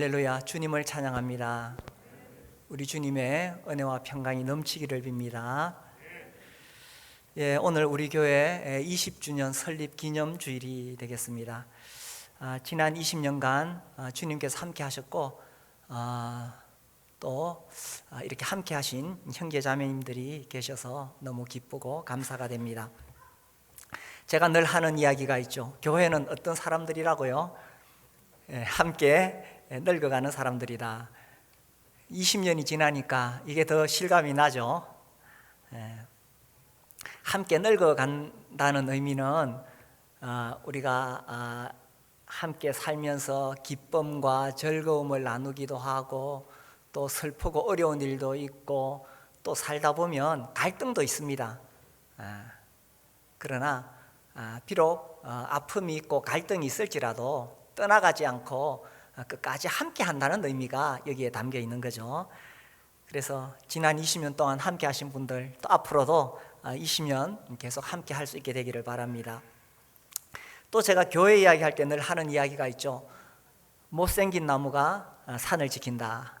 할렐루야, 주님을 찬양합니다. 우리 주님의 은혜와 평강이 넘치기를 빕니다. 오늘 우리 교회 20주년 설립 기념 주일이 되겠습니다. 지난 20년간 주님께서 함께 하셨고 또 이렇게 함께 하신 형제 자매님들이 계셔서 너무 기쁘고 감사가 됩니다. 제가 늘 하는 이야기가 있죠. 교회는 어떤 사람들이라고요? 함께 늙어가는 사람들이다. 20년이 지나니까 이게 더 실감이 나죠. 함께 늙어간다는 의미는 우리가 함께 살면서 기쁨과 즐거움을 나누기도 하고 또 슬프고 어려운 일도 있고 또 살다 보면 갈등도 있습니다. 그러나 비록 아픔이 있고 갈등이 있을지라도 떠나가지 않고 끝까지 함께 한다는 의미가 여기에 담겨 있는 거죠. 그래서 지난 20년 동안 함께 하신 분들 또 앞으로도 20년 계속 함께 할 수 있게 되기를 바랍니다. 또 제가 교회 이야기할 때 늘 하는 이야기가 있죠. 못생긴 나무가 산을 지킨다.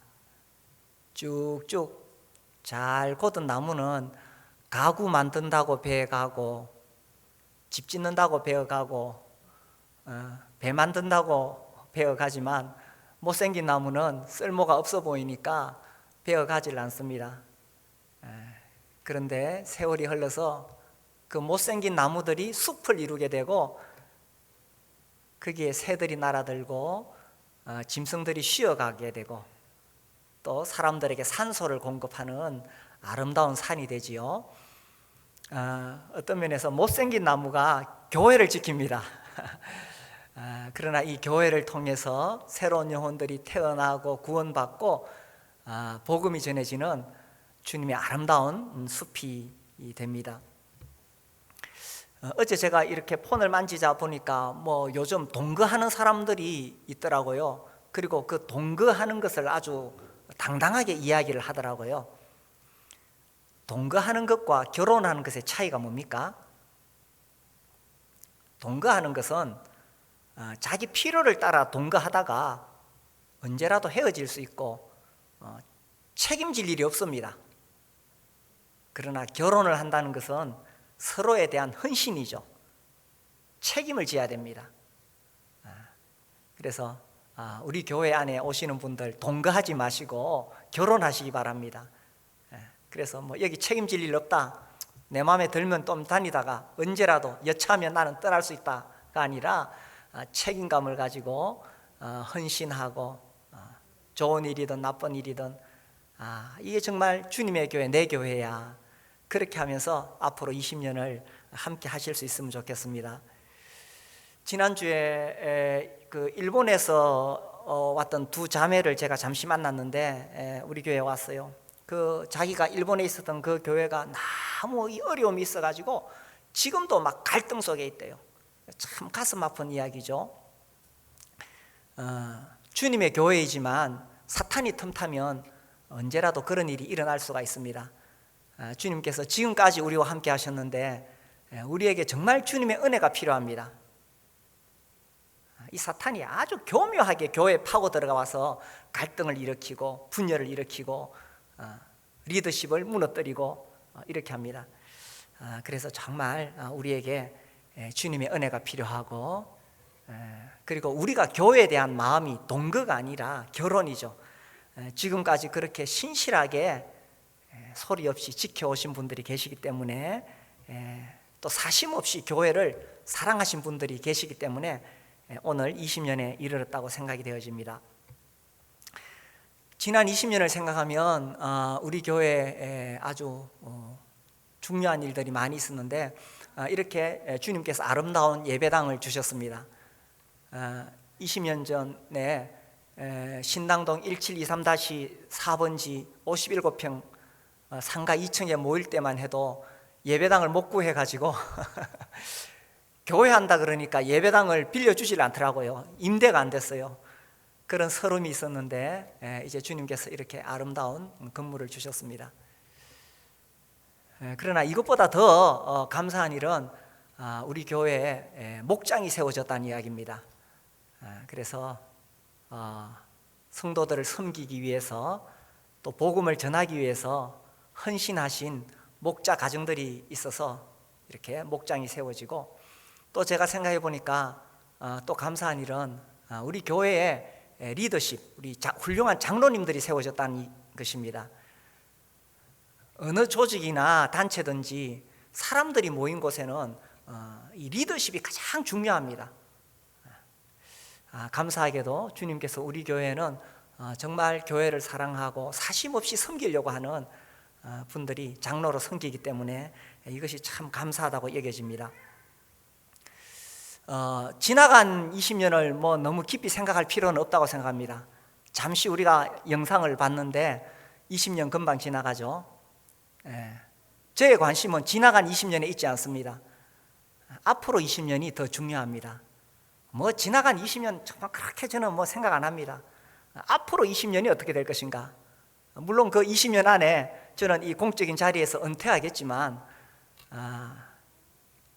쭉쭉 잘 곧은 나무는 가구 만든다고 배가고 집 짓는다고 배어가고 배 만든다고 베어가지만 못생긴 나무는 쓸모가 없어 보이니까 베어가질 않습니다. 그런데 세월이 흘러서 그 못생긴 나무들이 숲을 이루게 되고 거기에 새들이 날아들고 짐승들이 쉬어가게 되고 또 사람들에게 산소를 공급하는 아름다운 산이 되지요. 어떤 면에서 못생긴 나무가 교회를 지킵니다. 그러나 이 교회를 통해서 새로운 영혼들이 태어나고 구원받고 복음이 전해지는 주님의 아름다운 숲이 됩니다. 어제 제가 이렇게 폰을 만지자 보니까 요즘 동거하는 사람들이 있더라고요. 그리고 그 동거하는 것을 아주 당당하게 이야기를 하더라고요. 동거하는 것과 결혼하는 것의 차이가 뭡니까? 동거하는 것은 자기 필요를 따라 동거하다가 언제라도 헤어질 수 있고 책임질 일이 없습니다. 그러나 결혼을 한다는 것은 서로에 대한 헌신이죠. 책임을 져야 됩니다. 그래서 우리 교회 안에 오시는 분들 동거하지 마시고 결혼하시기 바랍니다. 그래서 여기 책임질 일 없다, 내 마음에 들면 좀 다니다가 언제라도 여차하면 나는 떠날 수 있다가 아니라 책임감을 가지고 헌신하고 좋은 일이든 나쁜 일이든 이게 정말 주님의 교회, 내 교회야. 그렇게 하면서 앞으로 20년을 함께 하실 수 있으면 좋겠습니다. 지난주에 그 일본에서 왔던 두 자매를 제가 잠시 만났는데 우리 교회에 왔어요. 그 자기가 일본에 있었던 그 교회가 너무 어려움이 있어가지고 지금도 막 갈등 속에 있대요. 참 가슴 아픈 이야기죠. 주님의 교회이지만 사탄이 틈타면 언제라도 그런 일이 일어날 수가 있습니다. 주님께서 지금까지 우리와 함께 하셨는데 우리에게 정말 주님의 은혜가 필요합니다. 이 사탄이 아주 교묘하게 교회에 파고 들어가서 갈등을 일으키고 분열을 일으키고 리더십을 무너뜨리고 이렇게 합니다. 그래서 정말 우리에게 주님의 은혜가 필요하고 그리고 우리가 교회에 대한 마음이 동거가 아니라 결혼이죠. 지금까지 그렇게 신실하게 소리 없이 지켜오신 분들이 계시기 때문에 또 사심 없이 교회를 사랑하신 분들이 계시기 때문에 오늘 20년에 이르렀다고 생각이 되어집니다. 지난 20년을 생각하면 우리 교회에 아주 중요한 일들이 많이 있었는데 이렇게 주님께서 아름다운 예배당을 주셨습니다. 20년 전에 신당동 1723-4번지 57평 상가 2층에 모일 때만 해도 예배당을 못 구해가지고 교회 한다 그러니까 예배당을 빌려주질 않더라고요. 임대가 안 됐어요. 그런 서름이 있었는데 이제 주님께서 이렇게 아름다운 건물을 주셨습니다. 그러나 이것보다 더 감사한 일은 우리 교회에 목장이 세워졌다는 이야기입니다. 그래서 성도들을 섬기기 위해서 또 복음을 전하기 위해서 헌신하신 목자 가정들이 있어서 이렇게 목장이 세워지고, 또 제가 생각해 보니까 또 감사한 일은 우리 교회의 리더십, 우리 훌륭한 장로님들이 세워졌다는 것입니다. 어느 조직이나 단체든지 사람들이 모인 곳에는 이 리더십이 가장 중요합니다. 감사하게도 주님께서 우리 교회는 정말 교회를 사랑하고 사심없이 섬기려고 하는 분들이 장로로 섬기기 때문에 이것이 참 감사하다고 여겨집니다. 지나간 20년을 뭐 너무 깊이 생각할 필요는 없다고 생각합니다. 잠시 우리가 영상을 봤는데 20년 금방 지나가죠. 저의 관심은 지나간 20년에 있지 않습니다. 앞으로 20년이 더 중요합니다. 뭐 지나간 20년 정말 그렇게 저는 뭐 생각 안 합니다. 앞으로 20년이 어떻게 될 것인가. 물론 그 20년 안에 저는 이 공적인 자리에서 은퇴하겠지만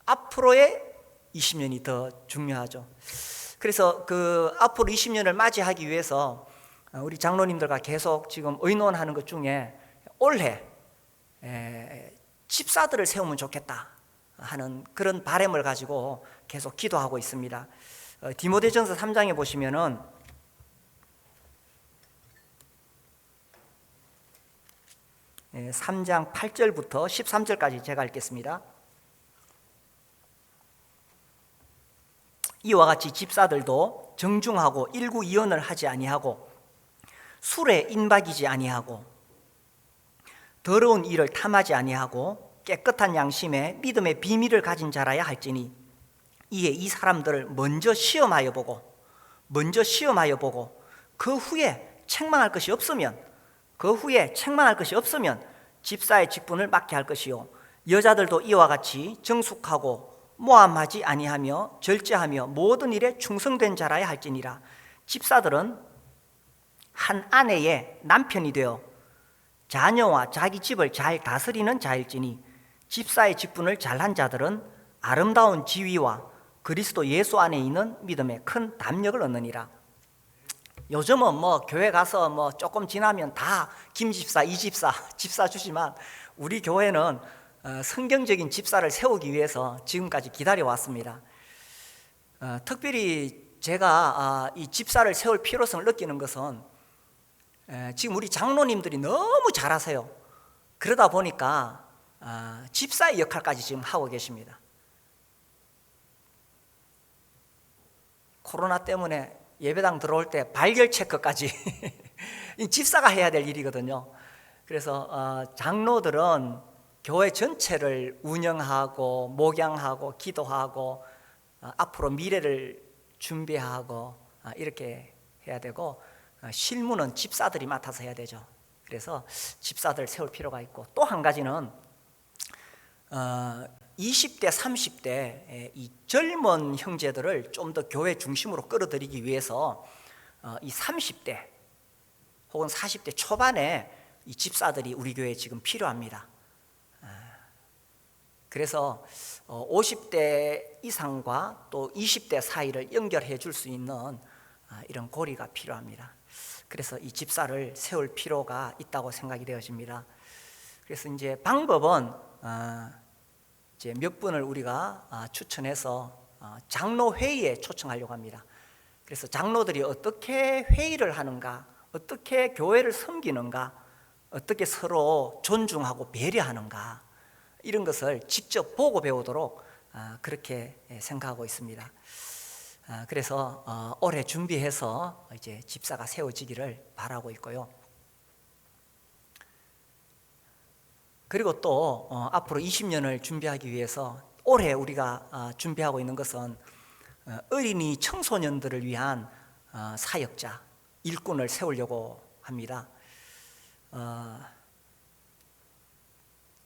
앞으로의 20년이 더 중요하죠. 그래서 그 앞으로 20년을 맞이하기 위해서 우리 장로님들과 계속 지금 의논하는 것 중에 올해 집사들을 세우면 좋겠다 하는 그런 바람을 가지고 계속 기도하고 있습니다. 디모데전서 3장에 보시면은 3장 8절부터 13절까지 제가 읽겠습니다. 이와 같이 집사들도 정중하고 일구이언을 하지 아니하고 술에 인박이지 아니하고 더러운 일을 탐하지 아니하고 깨끗한 양심에 믿음의 비밀을 가진 자라야 할지니, 이에 이 사람들을 먼저 시험하여 보고 그 후에 책망할 것이 없으면 집사의 직분을 맡게 할 것이요, 여자들도 이와 같이 정숙하고 모함하지 아니하며 절제하며 모든 일에 충성된 자라야 할지니라. 집사들은 한 아내의 남편이 되어 자녀와 자기 집을 잘 다스리는 자일지니, 집사의 직분을 잘한 자들은 아름다운 지위와 그리스도 예수 안에 있는 믿음에 큰 담력을 얻느니라. 요즘은 뭐 교회 가서 뭐 조금 지나면 다 김집사, 이집사, 집사 주지만 우리 교회는 성경적인 집사를 세우기 위해서 지금까지 기다려 왔습니다. 특별히 제가 이 집사를 세울 필요성을 느끼는 것은 지금 우리 장로님들이 너무 잘하세요. 그러다 보니까 집사의 역할까지 지금 하고 계십니다. 코로나 때문에 예배당 들어올 때 발열 체크까지 집사가 해야 될 일이거든요. 그래서 장로들은 교회 전체를 운영하고 목양하고 기도하고 앞으로 미래를 준비하고 이렇게 해야 되고, 실무는 집사들이 맡아서 해야 되죠. 그래서 집사들 세울 필요가 있고, 또 한 가지는 20대, 30대 이 젊은 형제들을 좀 더 교회 중심으로 끌어들이기 위해서 이 30대 혹은 40대 초반에 이 집사들이 우리 교회에 지금 필요합니다. 그래서 50대 이상과 또 20대 사이를 연결해 줄 수 있는 이런 고리가 필요합니다. 그래서 이 집사를 세울 필요가 있다고 생각이 되어집니다. 그래서 이제 방법은 이제 몇 분을 우리가 추천해서 장로 회의에 초청하려고 합니다. 그래서 장로들이 어떻게 회의를 하는가, 어떻게 교회를 섬기는가, 어떻게 서로 존중하고 배려하는가, 이런 것을 직접 보고 배우도록 그렇게 생각하고 있습니다. 그래서 올해 준비해서 이제 집사가 세워지기를 바라고 있고요. 그리고 또 앞으로 20년을 준비하기 위해서 올해 우리가 준비하고 있는 것은 어린이 청소년들을 위한 사역자, 일꾼을 세우려고 합니다.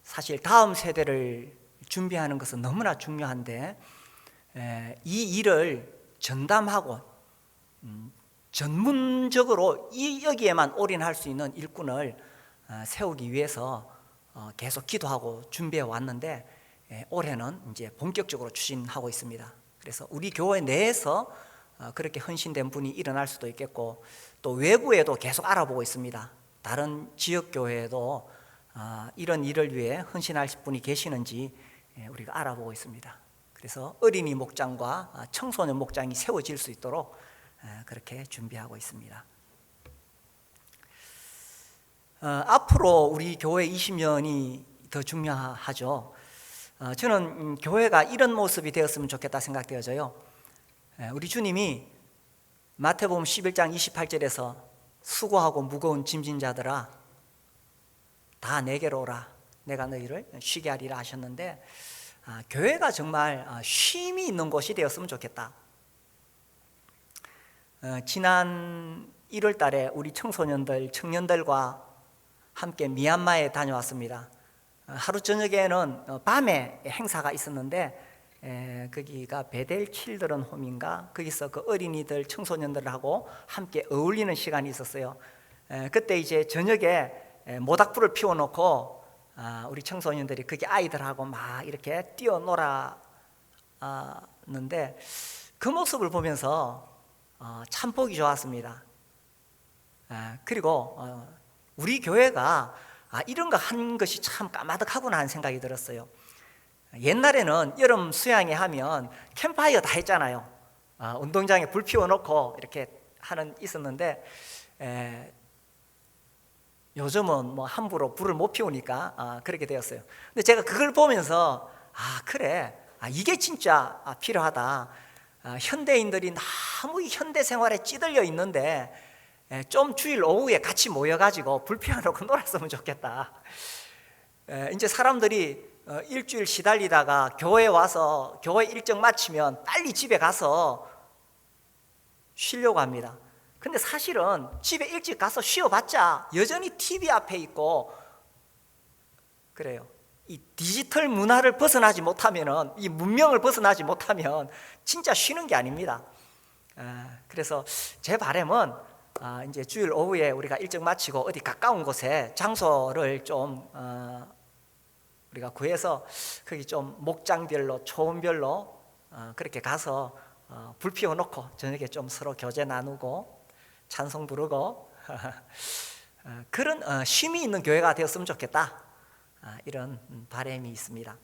사실 다음 세대를 준비하는 것은 너무나 중요한데 이 일을 전담하고 전문적으로 여기에만 올인할 수 있는 일꾼을 세우기 위해서 계속 기도하고 준비해 왔는데 올해는 이제 본격적으로 추진하고 있습니다. 그래서 우리 교회 내에서 그렇게 헌신된 분이 일어날 수도 있겠고, 또 외부에도 계속 알아보고 있습니다. 다른 지역 교회에도 이런 일을 위해 헌신할 분이 계시는지 우리가 알아보고 있습니다. 그래서 어린이 목장과 청소년 목장이 세워질 수 있도록 그렇게 준비하고 있습니다. 앞으로 우리 교회 20년이 더 중요하죠. 저는 교회가 이런 모습이 되었으면 좋겠다 생각되어져요. 우리 주님이 마태복음 11장 28절에서 수고하고 무거운 짐진 자들아 다 내게로 오라 내가 너희를 쉬게 하리라 하셨는데, 교회가 정말 쉼이 있는 곳이 되었으면 좋겠다. 지난 1월 달에 우리 청년들과 함께 미얀마에 다녀왔습니다. 하루 저녁에는 밤에 행사가 있었는데 거기가 베델 칠드런 홈인가, 거기서 그 어린이들 청소년들하고 함께 어울리는 시간이 있었어요. 그때 이제 저녁에 모닥불을 피워놓고 우리 청소년들이 거기 아이들하고 막 이렇게 뛰어놀았는데 그 모습을 보면서 참 보기 좋았습니다. 그리고 우리 교회가 이런 거 한 것이 참 까마득하구나 하는 생각이 들었어요. 옛날에는 여름 수양회 하면 캠프파이어 다 했잖아요. 운동장에 불 피워놓고 이렇게 있었는데 요즘은 뭐 함부로 불을 못 피우니까 그렇게 되었어요. 근데 제가 그걸 보면서 그래, 이게 진짜 필요하다. 현대인들이 너무 현대 생활에 찌들려 있는데 좀 주일 오후에 같이 모여가지고 불 피워놓고 놀았으면 좋겠다. 이제 사람들이 일주일 시달리다가 교회 와서 교회 일정 마치면 빨리 집에 가서 쉬려고 합니다. 근데 사실은 집에 일찍 가서 쉬어봤자 여전히 TV 앞에 있고 그래요. 이 디지털 문화를 벗어나지 못하면은, 이 문명을 벗어나지 못하면 진짜 쉬는 게 아닙니다. 그래서 제 바람은 이제 주일 오후에 우리가 일정 마치고 어디 가까운 곳에 장소를 좀 우리가 구해서 거기 좀 목장별로 초원별로 그렇게 가서 불 피워놓고 저녁에 좀 서로 교제 나누고 찬송 부르고 그런 쉼이 있는 교회가 되었으면 좋겠다, 이런 바람이 있습니다.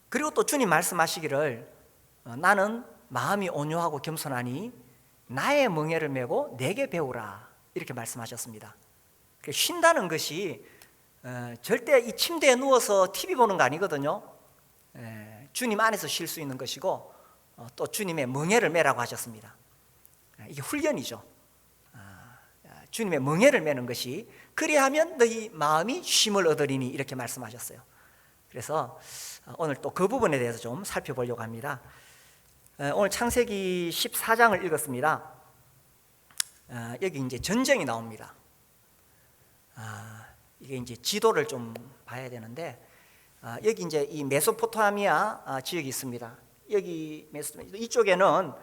그리고 또 주님 말씀하시기를 나는 마음이 온유하고 겸손하니 나의 멍에를 메고 내게 배우라, 이렇게 말씀하셨습니다. 쉰다는 것이 절대 이 침대에 누워서 TV 보는 거 아니거든요. 주님 안에서 쉴 수 있는 것이고 또 주님의 멍에를 메라고 하셨습니다. 이게 훈련이죠. 주님의 멍에를 메는 것이 그리하면 너희 마음이 쉼을 얻으리니, 이렇게 말씀하셨어요. 그래서 오늘 또 그 부분에 대해서 좀 살펴보려고 합니다. 오늘 창세기 14장을 읽었습니다. 여기 이제 전쟁이 나옵니다. 이게 이제 지도를 좀 봐야 되는데 여기 이제 이 메소포타미아 지역이 있습니다. 여기 이쪽에는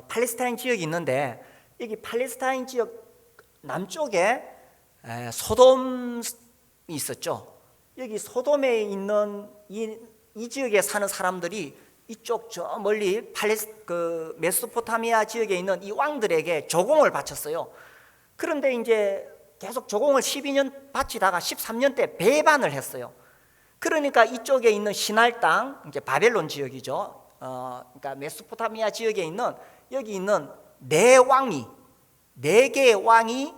팔레스타인 지역이 있는데 여기 팔레스타인 지역 남쪽에 소돔이 있었죠. 여기 소돔에 있는 이 지역에 사는 사람들이 이쪽 저 멀리 메소포타미아 지역에 있는 이 왕들에게 조공을 바쳤어요. 그런데 이제 계속 조공을 12년 바치다가 13년 때 배반을 했어요. 그러니까 이쪽에 있는 신할 땅, 이제 바벨론 지역이죠. 그러니까 메소포타미아 지역에 있는 여기 있는 네 개의 왕이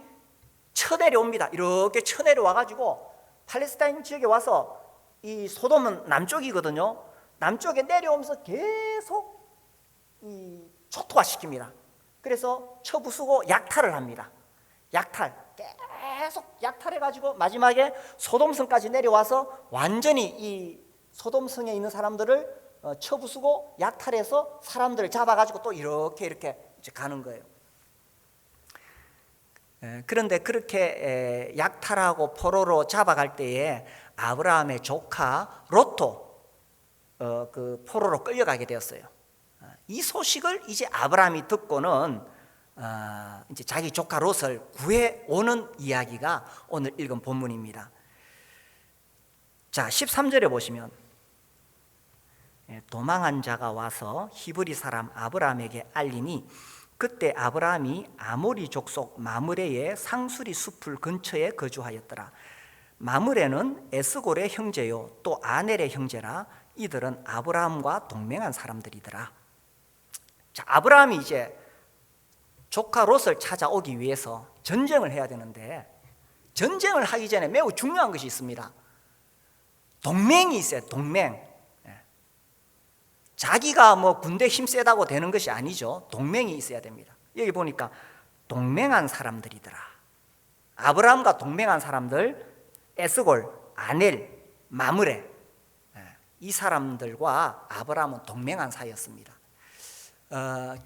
쳐내려옵니다. 이렇게 쳐내려와 가지고 팔레스타인 지역에 와서, 이 소돔은 남쪽이거든요. 남쪽에 내려오면서 계속 이 초토화시킵니다. 그래서 쳐부수고 약탈을 합니다. 계속 약탈해가지고 마지막에 소돔성까지 내려와서 완전히 이 소돔성에 있는 사람들을 쳐부수고 약탈해서 사람들을 잡아가지고 또 이렇게 이제 가는 거예요. 그런데 그렇게 약탈하고 포로로 잡아갈 때에 아브라함의 조카 롯도 그 포로로 끌려가게 되었어요. 이 소식을 이제 아브라함이 듣고는 이제 자기 조카 롯을 구해오는 이야기가 오늘 읽은 본문입니다. 자, 13절에 보시면 도망한 자가 와서 히브리 사람 아브라함에게 알리니 그때 아브라함이 아모리 족속 마므레의 상수리 숲을 근처에 거주하였더라. 마므레는 에스골의 형제요 또 아넬의 형제라. 이들은 아브라함과 동맹한 사람들이더라. 자, 아브라함이 이제 조카 롯을 찾아오기 위해서 전쟁을 해야 되는데, 전쟁을 하기 전에 매우 중요한 것이 있습니다. 동맹이 있어요. 동맹. 자기가 뭐 군대 힘 세다고 되는 것이 아니죠. 동맹이 있어야 됩니다. 여기 보니까 동맹한 사람들이더라. 아브라함과 동맹한 사람들, 에스골, 아넬, 마므레, 이 사람들과 아브라함은 동맹한 사이였습니다.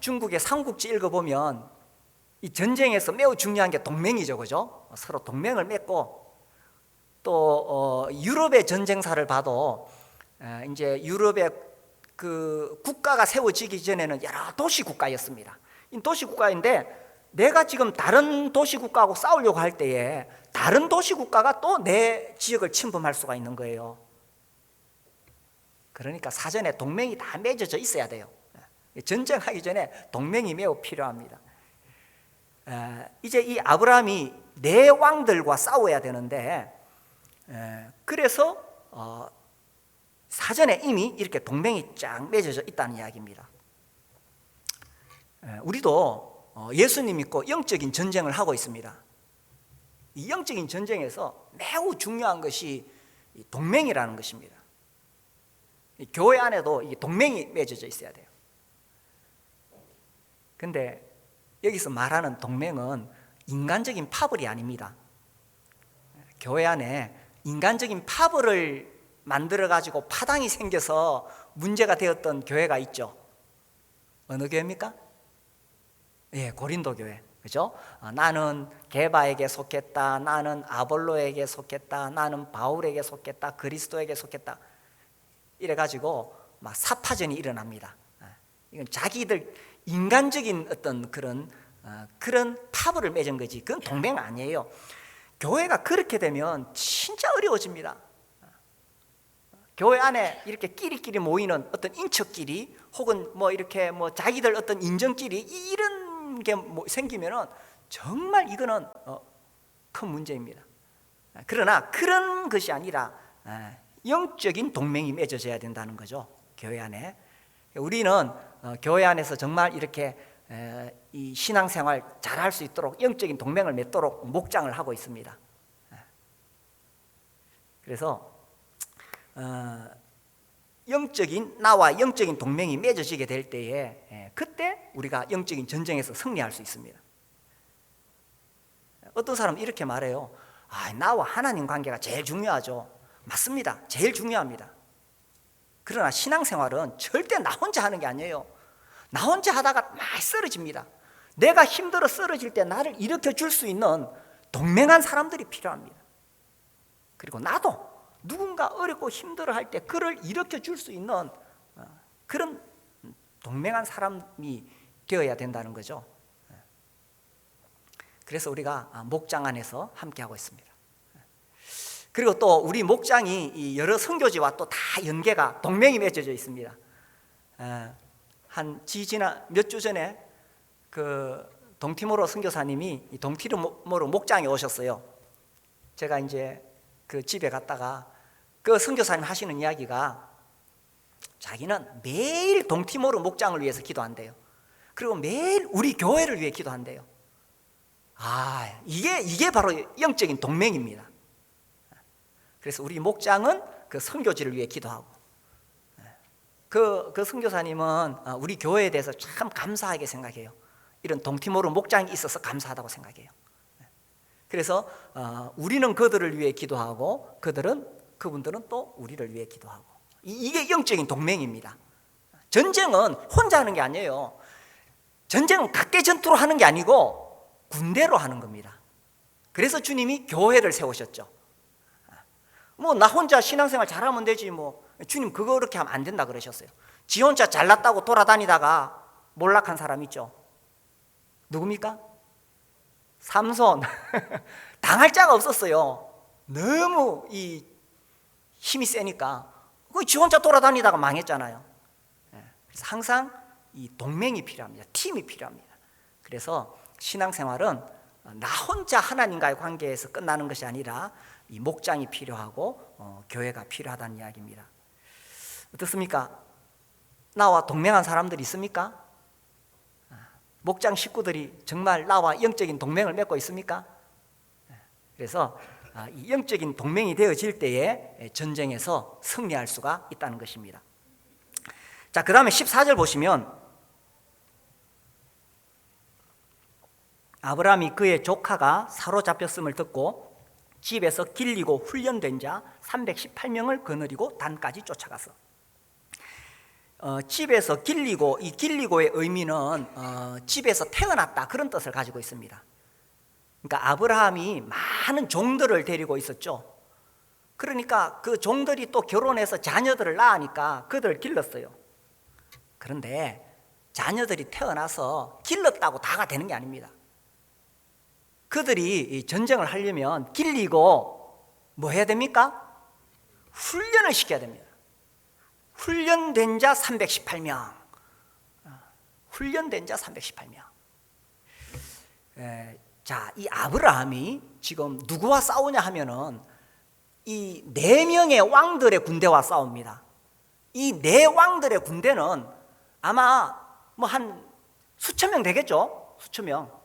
중국의 삼국지 읽어보면 이 전쟁에서 매우 중요한 게 동맹이죠, 그죠? 서로 동맹을 맺고, 또 유럽의 전쟁사를 봐도 이제 유럽의 그 국가가 세워지기 전에는 여러 도시 국가였습니다. 이 도시 국가인데 내가 지금 다른 도시 국가하고 싸우려고 할 때에 다른 도시 국가가 또 내 지역을 침범할 수가 있는 거예요. 그러니까 사전에 동맹이 다 맺어져 있어야 돼요. 전쟁하기 전에 동맹이 매우 필요합니다. 이제 이 아브라함이 네 왕들과 싸워야 되는데, 그래서 사전에 이미 이렇게 동맹이 쫙 맺어져 있다는 이야기입니다. 우리도 예수님 믿고 영적인 전쟁을 하고 있습니다. 이 영적인 전쟁에서 매우 중요한 것이 동맹이라는 것입니다. 교회 안에도 이 동맹이 맺어져 있어야 돼요. 근데 여기서 말하는 동맹은 인간적인 파벌이 아닙니다. 교회 안에 인간적인 파벌을 만들어가지고 파당이 생겨서 문제가 되었던 교회가 있죠. 어느 교회입니까? 예, 고린도 교회. 그죠? 나는 게바에게 속했다, 나는 아볼로에게 속했다, 나는 바울에게 속했다, 그리스도에게 속했다. 이래가지고 막 사파전이 일어납니다. 이건 자기들 인간적인 어떤 그런 파벌을 맺은 거지, 그건 동맹 아니에요. 교회가 그렇게 되면 진짜 어려워집니다. 교회 안에 이렇게 끼리끼리 모이는 어떤 인척끼리, 혹은 뭐 이렇게 뭐 자기들 어떤 인정끼리, 이런 게 뭐 생기면은 정말 이거는 큰 문제입니다. 그러나 그런 것이 아니라 영적인 동맹이 맺어져야 된다는 거죠. 교회 안에. 우리는 교회 안에서 정말 이렇게 이 신앙생활 잘할 수 있도록 영적인 동맹을 맺도록 목장을 하고 있습니다. 그래서 나와 영적인 동맹이 맺어지게 될 때에 그때 우리가 영적인 전쟁에서 승리할 수 있습니다. 어떤 사람은 이렇게 말해요. 나와 하나님 관계가 제일 중요하죠. 맞습니다. 제일 중요합니다. 그러나 신앙생활은 절대 나 혼자 하는 게 아니에요. 나 혼자 하다가 많이 쓰러집니다. 내가 힘들어 쓰러질 때 나를 일으켜 줄 수 있는 동맹한 사람들이 필요합니다. 그리고 나도 누군가 어렵고 힘들어할 때 그를 일으켜 줄 수 있는 그런 동맹한 사람이 되어야 된다는 거죠. 그래서 우리가 목장 안에서 함께하고 있습니다. 그리고 또 우리 목장이 여러 선교지와 또 다 연계가, 동맹이 맺어져 있습니다. 지난 몇 주 전에 그 동티모로 선교사님이 동티모로 목장에 오셨어요. 제가 이제 그 집에 갔다가 그 선교사님 하시는 이야기가, 자기는 매일 동티모로 목장을 위해서 기도한대요. 그리고 매일 우리 교회를 위해 기도한대요. 이게 바로 영적인 동맹입니다. 그래서 우리 목장은 그 선교지를 위해 기도하고, 그 선교사님은 우리 교회에 대해서 참 감사하게 생각해요. 이런 동티모르 목장이 있어서 감사하다고 생각해요. 그래서 우리는 그들을 위해 기도하고 그분들은 또 우리를 위해 기도하고, 이게 영적인 동맹입니다. 전쟁은 혼자 하는 게 아니에요. 전쟁은 각계 전투로 하는 게 아니고 군대로 하는 겁니다. 그래서 주님이 교회를 세우셨죠. 뭐 나 혼자 신앙생활 잘하면 되지, 뭐 주님 그거 그렇게 하면 안 된다 그러셨어요. 지 혼자 잘났다고 돌아다니다가 몰락한 사람 있죠. 누굽니까? 삼손. 당할 자가 없었어요. 너무 이 힘이 세니까 지 혼자 돌아다니다가 망했잖아요. 그래서 항상 이 동맹이 필요합니다. 팀이 필요합니다. 그래서 신앙생활은 나 혼자 하나님과의 관계에서 끝나는 것이 아니라 이 목장이 필요하고 교회가 필요하다는 이야기입니다. 어떻습니까? 나와 동맹한 사람들이 있습니까? 목장 식구들이 정말 나와 영적인 동맹을 맺고 있습니까? 그래서 이 영적인 동맹이 되어질 때에 전쟁에서 승리할 수가 있다는 것입니다. 자, 그 다음에 14절 보시면 아브라함이 그의 조카가 사로잡혔음을 듣고 집에서 길리고 훈련된 자 318명을 거느리고 단까지 쫓아가서 집에서 길리고, 이 길리고의 의미는 집에서 태어났다 그런 뜻을 가지고 있습니다. 그러니까 아브라함이 많은 종들을 데리고 있었죠. 그러니까 그 종들이 또 결혼해서 자녀들을 낳으니까 그들을 길렀어요. 그런데 자녀들이 태어나서 길렀다고 다가 되는 게 아닙니다. 그들이 전쟁을 하려면 길리고 뭐 해야 됩니까? 훈련을 시켜야 됩니다. 훈련된 자 318명. 훈련된 자 318명. 자, 이 아브라함이 지금 누구와 싸우냐 하면은 이 4명의 왕들의 군대와 싸웁니다. 이 4왕들의 군대는 아마 뭐 한 수천 명 되겠죠? 수천 명.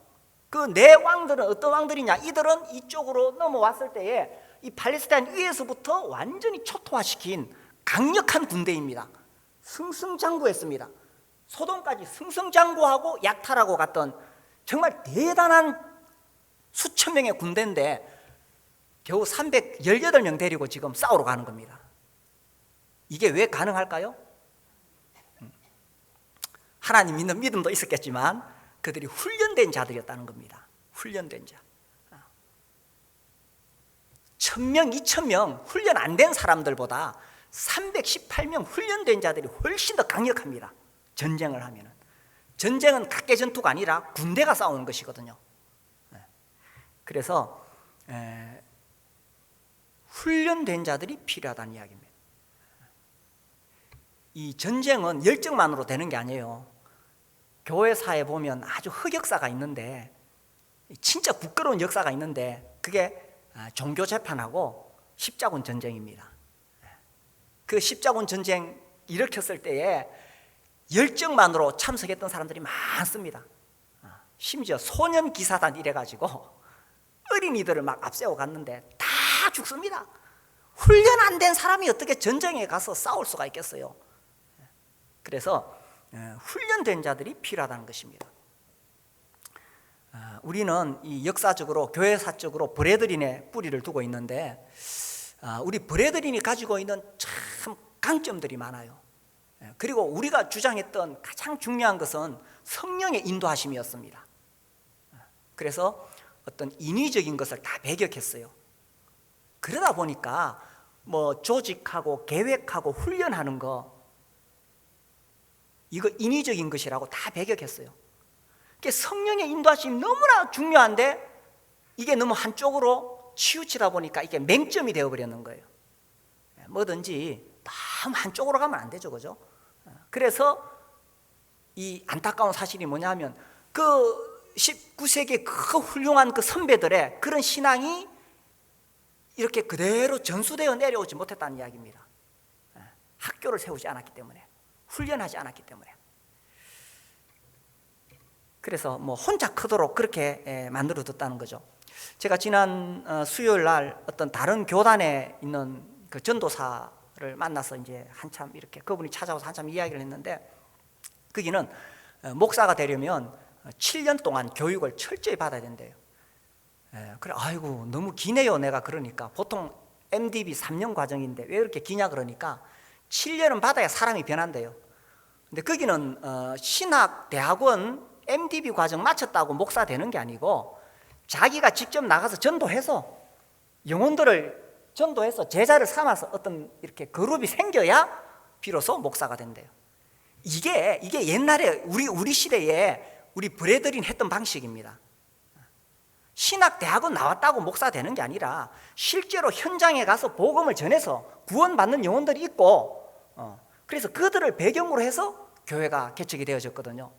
그 4왕들은 어떤 왕들이냐? 이들은 이쪽으로 넘어왔을 때에 이 팔레스타인 위에서부터 완전히 초토화시킨 강력한 군대입니다. 승승장구했습니다. 소돔까지 승승장구하고 약탈하고 갔던 정말 대단한 수천 명의 군대인데 겨우 318명 데리고 지금 싸우러 가는 겁니다. 이게 왜 가능할까요? 하나님 믿는 믿음도 있었겠지만 그들이 훈련된 자들이었다는 겁니다. 훈련된 자. 1000명, 2000명 훈련 안 된 사람들보다 318명 훈련된 자들이 훨씬 더 강력합니다. 전쟁을 하면은. 전쟁은 각계 전투가 아니라 군대가 싸우는 것이거든요. 그래서 훈련된 자들이 필요하다는 이야기입니다. 이 전쟁은 열정만으로 되는 게 아니에요. 교회사에 보면 아주 흑역사가 있는데, 진짜 부끄러운 역사가 있는데 그게 종교 재판하고 십자군 전쟁입니다. 그 십자군 전쟁 일으켰을 때에 열정만으로 참석했던 사람들이 많습니다. 심지어 소년 기사단 이래가지고 어린이들을 막 앞세워 갔는데 다 죽습니다. 훈련 안 된 사람이 어떻게 전쟁에 가서 싸울 수가 있겠어요? 그래서 훈련된 자들이 필요하다는 것입니다. 우리는 이 역사적으로 교회사적으로 브레드린의 뿌리를 두고 있는데 우리 브레드린이 가지고 있는 참 강점들이 많아요. 그리고 우리가 주장했던 가장 중요한 것은 성령의 인도하심이었습니다. 그래서 어떤 인위적인 것을 다 배격했어요. 그러다 보니까 뭐 조직하고 계획하고 훈련하는 거 이거 인위적인 것이라고 다 배격했어요. 성령의 인도하심이 너무나 중요한데 이게 너무 한쪽으로 치우치다 보니까 이게 맹점이 되어버리는 거예요. 뭐든지 너무 한쪽으로 가면 안 되죠, 그죠? 그래서 이 안타까운 사실이 뭐냐면 그 19세기 그 훌륭한 그 선배들의 그런 신앙이 이렇게 그대로 전수되어 내려오지 못했다는 이야기입니다. 학교를 세우지 않았기 때문에, 훈련하지 않았기 때문에. 그래서 뭐 혼자 크도록 그렇게 만들어뒀다는 거죠. 제가 지난 수요일 날 어떤 다른 교단에 있는 그 전도사를 만나서 이제 한참 이렇게 그분이 찾아와서 한참 이야기를 했는데, 거기는 목사가 되려면 7년 동안 교육을 철저히 받아야 된대요. 그래, 아이고 너무 기네요. 내가 그러니까 보통 MDB 3년 과정인데 왜 이렇게 기냐 그러니까 7년은 받아야 사람이 변한대요. 근데 거기는 신학대학원 MDB 과정 마쳤다고 목사 되는 게 아니고 자기가 직접 나가서 전도해서 영혼들을 전도해서 제자를 삼아서 어떤 이렇게 그룹이 생겨야 비로소 목사가 된대요. 이게 옛날에 우리 시대에 우리 브레드린 했던 방식입니다. 신학대학원 나왔다고 목사 되는 게 아니라 실제로 현장에 가서 복음을 전해서 구원받는 영혼들이 있고 그래서 그들을 배경으로 해서 교회가 개척이 되어졌거든요.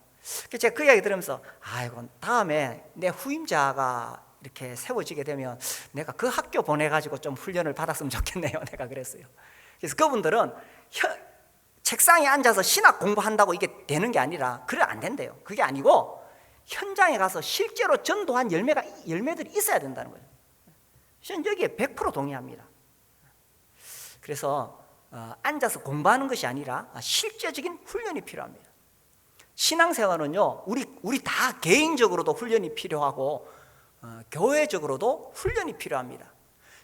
제가 그 이야기 들으면서 아이고, 다음에 내 후임자가 이렇게 세워지게 되면 내가 그 학교 보내가지고 좀 훈련을 받았으면 좋겠네요. 내가 그랬어요. 그래서 그분들은 책상에 앉아서 신학 공부한다고 이게 되는 게 아니라 그래 안 된대요. 그게 아니고 현장에 가서 실제로 전도한 열매들이 있어야 된다는 거예요. 저는 여기에 100% 동의합니다. 그래서 앉아서 공부하는 것이 아니라 실제적인 훈련이 필요합니다. 신앙생활은요, 우리 다 개인적으로도 훈련이 필요하고 교회적으로도 훈련이 필요합니다.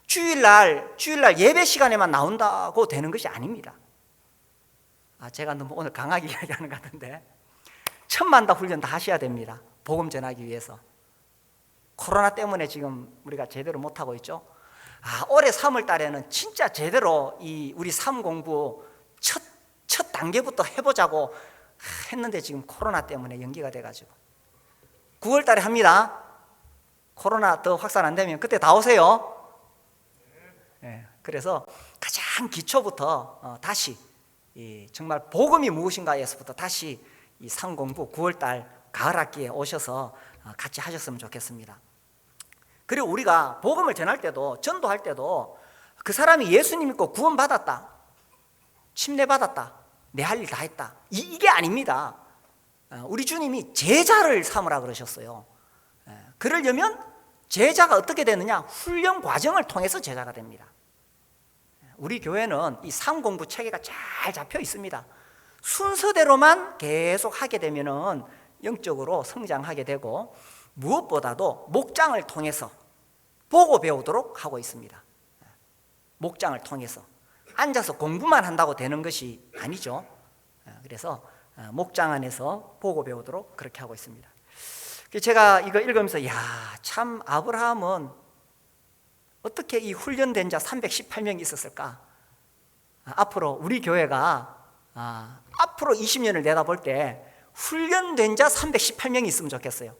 주일날 예배 시간에만 나온다고 되는 것이 아닙니다. 제가 너무 오늘 강하게 이야기하는 것 같은데, 천만다 훈련 다 하셔야 됩니다. 복음 전하기 위해서. 코로나 때문에 지금 우리가 제대로 못하고 있죠. 올해 3월 달에는 진짜 제대로 우리 삶 공부 첫 단계부터 해보자고 했는데 지금 코로나 때문에 연기가 돼가지고 9월 달에 합니다. 코로나 더 확산 안 되면 그때 다 오세요. 네, 그래서 가장 기초부터 다시 정말 복음이 무엇인가에서부터 다시 이 삶 공부 9월 달 가을 학기에 오셔서 같이 하셨으면 좋겠습니다. 그리고 우리가 복음을 전할 때도, 전도할 때도 그 사람이 예수님 믿고 구원받았다, 침례받았다, 내 할 일 다 했다, 이게 아닙니다. 우리 주님이 제자를 삼으라 그러셨어요. 그러려면 제자가 어떻게 되느냐? 훈련 과정을 통해서 제자가 됩니다. 우리 교회는 이 삶 공부 체계가 잘 잡혀 있습니다. 순서대로만 계속 하게 되면은 영적으로 성장하게 되고, 무엇보다도 목장을 통해서 보고 배우도록 하고 있습니다. 목장을 통해서 앉아서 공부만 한다고 되는 것이 아니죠. 그래서 목장 안에서 보고 배우도록 그렇게 하고 있습니다. 제가 이거 읽으면서 참 아브라함은 어떻게 이 훈련된 자 318명이 있었을까? 앞으로 우리 교회가 앞으로 20년을 내다볼 때 훈련된 자 318명이 있으면 좋겠어요.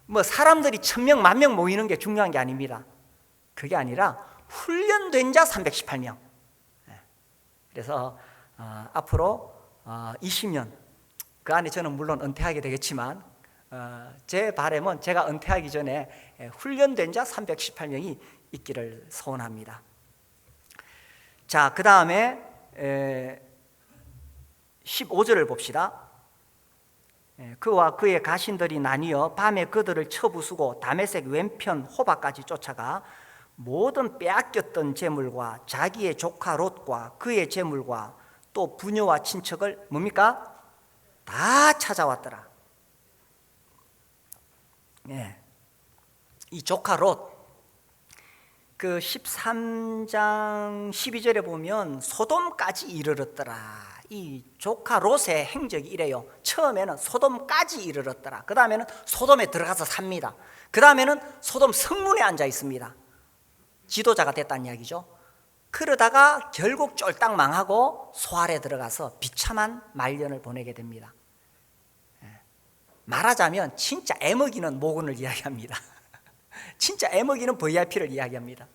뭐 사람들이 1000명, 10,000명 모이는 게 중요한 게 아닙니다. 그게 아니라 훈련된 자 318명. 그래서 앞으로 20년 그 안에 저는 물론 은퇴하게 되겠지만 제 바람은 제가 은퇴하기 전에 훈련된 자 318명이 있기를 소원합니다. 자, 그 다음에 15절을 봅시다. 그와 그의 가신들이 나뉘어 밤에 그들을 쳐부수고 다메섹 왼편 호바까지 쫓아가 모든 빼앗겼던 재물과 자기의 조카 롯과 그의 재물과 또 부녀와 친척을 뭡니까? 다 찾아왔더라. 이 조카 롯, 그 13장 12절에 보면 소돔까지 이르렀더라. 이 조카 롯의 행적이 이래요. 처음에는 소돔까지 이르렀더라. 그 다음에는 소돔에 들어가서 삽니다. 그 다음에는 소돔 성문에 앉아 있습니다. 지도자가 됐다는 이야기죠. 그러다가 결국 쫄딱 망하고 소알에 들어가서 비참한 말년을 보내게 됩니다. 말하자면 진짜 애먹이는 모군을 이야기합니다. 진짜 애먹이는 VIP를 이야기합니다.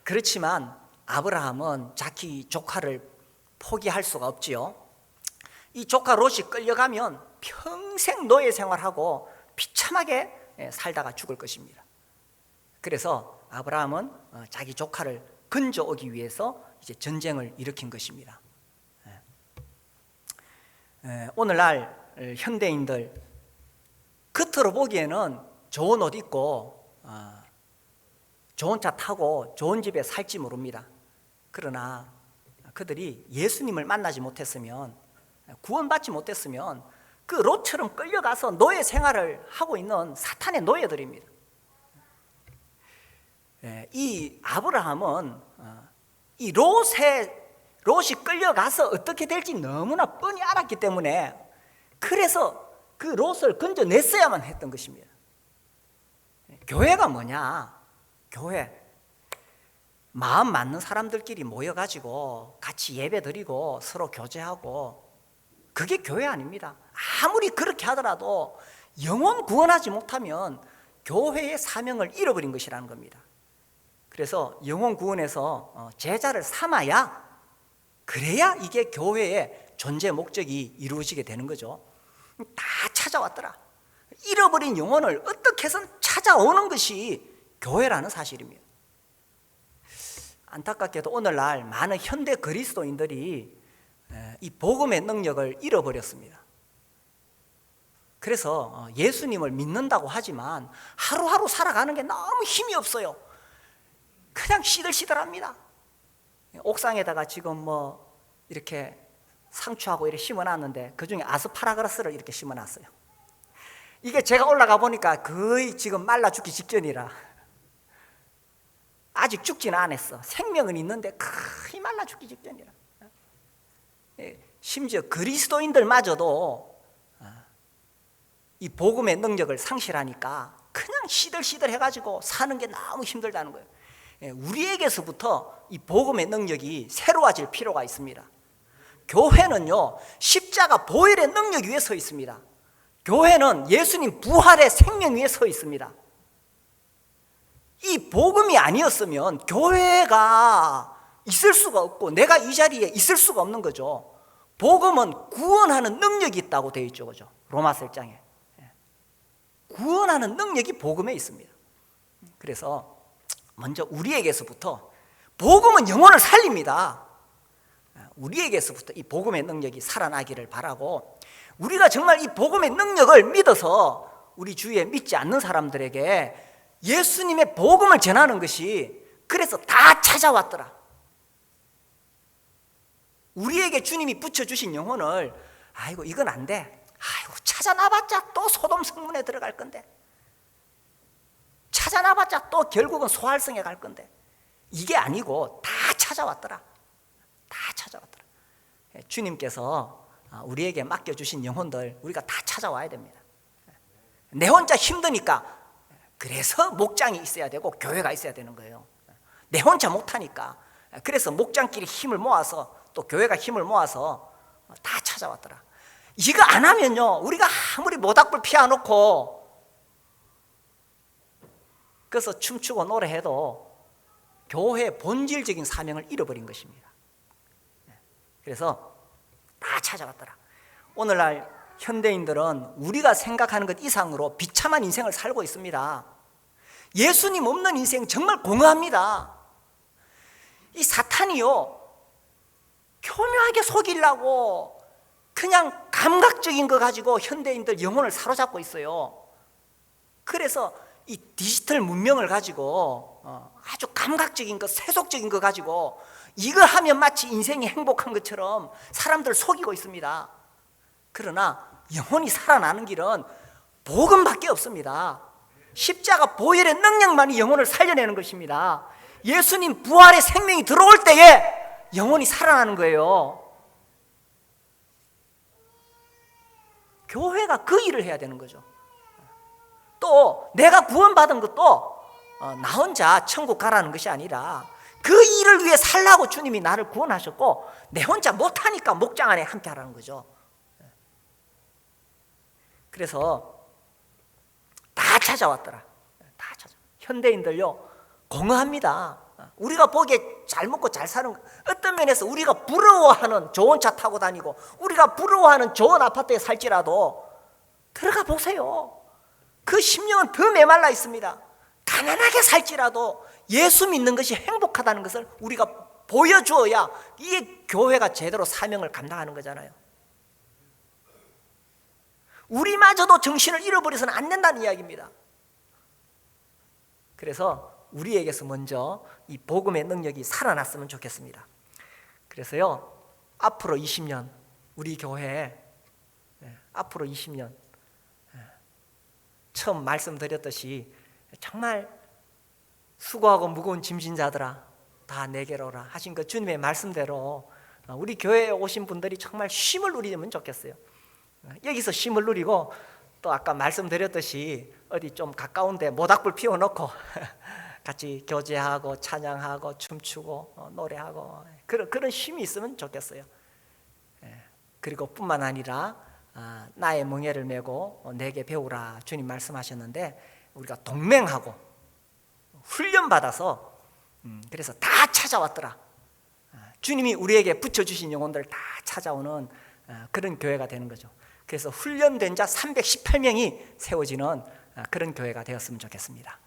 그렇지만 아브라함은 자기 조카를 포기할 수가 없지요. 이 조카 롯이 끌려가면 평생 노예 생활하고 비참하게 살다가 죽을 것입니다. 그래서 아브라함은 자기 조카를 건져오기 위해서 이제 전쟁을 일으킨 것입니다. 오늘날 현대인들 겉으로 보기에는 좋은 옷 입고 좋은 차 타고 좋은 집에 살지 모릅니다. 그러나 그들이 예수님을 만나지 못했으면, 구원받지 못했으면 그 롯처럼 끌려가서 노예 생활을 하고 있는 사탄의 노예들입니다. 이 아브라함은 이 롯이 끌려가서 어떻게 될지 너무나 뻔히 알았기 때문에, 그래서 그 롯을 건져냈어야만 했던 것입니다. 교회가 뭐냐? 교회, 마음 맞는 사람들끼리 모여가지고 같이 예배 드리고 서로 교제하고, 그게 교회 아닙니다. 아무리 그렇게 하더라도 영혼 구원하지 못하면 교회의 사명을 잃어버린 것이라는 겁니다. 그래서 영혼 구원에서 제자를 삼아야 그래야 이게 교회의 존재 목적이 이루어지게 되는 거죠. 다 찾아왔더라. 잃어버린 영혼을 어떻게 해서 찾아오는 것이 교회라는 사실입니다. 안타깝게도 오늘날 많은 현대 그리스도인들이 이 복음의 능력을 잃어버렸습니다. 그래서 예수님을 믿는다고 하지만 하루하루 살아가는 게 너무 힘이 없어요. 그냥 시들시들합니다. 옥상에다가 지금 뭐 이렇게 상추하고 이렇게 심어놨는데 그중에 아스파라거스를 이렇게 심어놨어요. 이게 제가 올라가 보니까 거의 지금 말라 죽기 직전이라, 아직 죽지는 않았어. 생명은 있는데 거의 말라 죽기 직전이라. 심지어 그리스도인들마저도 이 복음의 능력을 상실하니까 그냥 시들시들 해가지고 사는 게 너무 힘들다는 거예요. 우리에게서부터 이 복음의 능력이 새로워질 필요가 있습니다. 교회는요, 십자가 보혈의 능력 위에 서 있습니다. 교회는 예수님 부활의 생명 위에 서 있습니다. 이 복음이 아니었으면 교회가 있을 수가 없고 내가 이 자리에 있을 수가 없는 거죠. 복음은 구원하는 능력이 있다고 되어 있죠, 그죠? 로마서 1장에 구원하는 능력이 복음에 있습니다. 그래서 먼저 우리에게서부터, 복음은 영혼을 살립니다. 우리에게서부터 이 복음의 능력이 살아나기를 바라고, 우리가 정말 이 복음의 능력을 믿어서 우리 주위에 믿지 않는 사람들에게 예수님의 복음을 전하는 것이, 그래서 다 찾아왔더라. 우리에게 주님이 붙여주신 영혼을, 아이고 이건 안 돼, 아이고 찾아나봤자 또 소돔 성문에 들어갈 건데, 찾아나봤자 또 결국은 소활성에 갈 건데, 이게 아니고 다 찾아왔더라. 다 찾아왔더라. 주님께서 우리에게 맡겨주신 영혼들 우리가 다 찾아와야 됩니다. 내 혼자 힘드니까, 그래서 목장이 있어야 되고 교회가 있어야 되는 거예요. 내 혼자 못하니까, 그래서 목장끼리 힘을 모아서 또 교회가 힘을 모아서 다 찾아왔더라. 이거 안 하면요, 우리가 아무리 모닥불 피워놓고 그래서 춤추고 노래해도 교회의 본질적인 사명을 잃어버린 것입니다. 그래서 다 찾아왔더라. 오늘날 현대인들은 우리가 생각하는 것 이상으로 비참한 인생을 살고 있습니다. 예수님 없는 인생 정말 공허합니다. 이 사탄이요, 교묘하게 속이려고 그냥 감각적인 거 가지고 현대인들 영혼을 사로잡고 있어요. 그래서 이 디지털 문명을 가지고 아주 감각적인 거, 세속적인 거 가지고 이거 하면 마치 인생이 행복한 것처럼 사람들을 속이고 있습니다. 그러나 영혼이 살아나는 길은 복음밖에 없습니다. 십자가 보혈의 능력만이 영혼을 살려내는 것입니다. 예수님 부활의 생명이 들어올 때에 영혼이 살아나는 거예요. 교회가 그 일을 해야 되는 거죠. 또 내가 구원받은 것도 나 혼자 천국 가라는 것이 아니라 그 일을 위해 살라고 주님이 나를 구원하셨고, 내 혼자 못하니까 목장 안에 함께 하라는 거죠. 그래서 다 찾아왔더라. 다 찾아. 현대인들요, 공허합니다. 우리가 보기에 잘 먹고 잘 사는, 어떤 면에서 우리가 부러워하는 좋은 차 타고 다니고 우리가 부러워하는 좋은 아파트에 살지라도 들어가 보세요. 그 심령은 더 메말라 있습니다. 가난하게 살지라도 예수 믿는 것이 행복하다는 것을 우리가 보여주어야 이게 교회가 제대로 사명을 감당하는 거잖아요. 우리마저도 정신을 잃어버려서는 안 된다는 이야기입니다. 그래서 우리에게서 먼저 이 복음의 능력이 살아났으면 좋겠습니다. 그래서요, 앞으로 20년 우리 교회, 앞으로 20년 처음 말씀드렸듯이 정말 수고하고 무거운 짐진 자들아 다 내게로 오라 하신 그 주님의 말씀대로 우리 교회에 오신 분들이 정말 쉼을 누리면 좋겠어요. 여기서 쉼을 누리고, 또 아까 말씀드렸듯이 어디 좀 가까운데 모닥불 피워놓고 같이 교제하고 찬양하고 춤추고 노래하고 그런 쉼이 있으면 좋겠어요. 그리고 뿐만 아니라 나의 멍에를 메고 내게 배우라 주님 말씀하셨는데, 우리가 동맹하고 훈련받아서 그래서 다 찾아왔더라. 주님이 우리에게 붙여주신 영혼들을 다 찾아오는 그런 교회가 되는 거죠. 그래서 훈련된 자 318명이 세워지는 그런 교회가 되었으면 좋겠습니다.